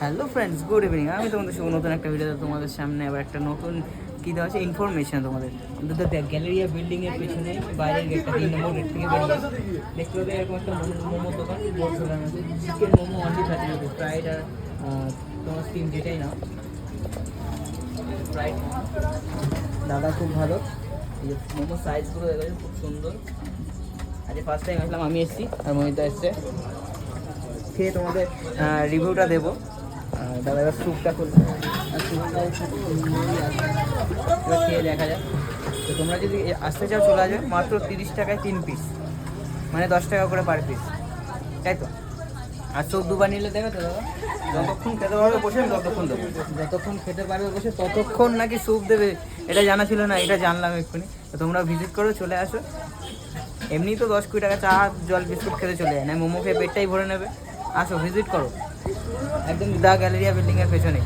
Hello friends, good evening. আমি তোমাদের শুভ নতুন একটা ভিডিওতে তোমাদের সামনে আবার একটা নতুন কী দেওয়া আছে ইনফরমেশন তোমাদের। আমাদের গ্যালেরিয়া বিল্ডিংয়ের পেছনে বাইরের গেটটা 3 নম্বর গেট থেকে বেরিয়ে দেখতে হবে এরকম একটা মোমো দোকান বোর্ড দোকান আছে। Chicken momo only 30 rupees, fried আর তোমার স্টিম যেটাই নাও ফ্রাইড। দাদা খুব ভালো, এই মোমো সাইজগুলো দেখেছে খুব সুন্দর। আজ ফার্স্ট টাইম আসলাম, আমি এসেছি আর মহিতা এসছে। খেয়ে তোমাদের রিভিউটা দেবো। দাদা এবার স্যুপটা করবে আর স্যুপটাও এবার খেয়ে দেখা যাক। তো তোমরা যদি আসতে চাও চলে আসবে, মাত্র 30 টাকায় 3 পিস, মানে 10 টাকা করে পার পিস, তাই তো। আর স্যুপ দুবার নিলে দেবে তো দাদা, যতক্ষণ খেতে পারবে বসে ততক্ষণ দেবো, যতক্ষণ খেতে পারবে বসে ততক্ষণ নাকি স্যুপ দেবে। এটা জানা ছিল না, এটা জানলাম এক্ষুনি। তো তোমরা ভিজিট করো, চলে আসো। এমনি তো 10-20 টাকা চা জল বিস্কুট খেতে চলে যায় না, মোমো খেয়ে পেটটাই ভরে নেবে। আসো, ভিজিট করো, একদম দা গ্যালেরিয়া বিল্ডিংয়ের পেছনে।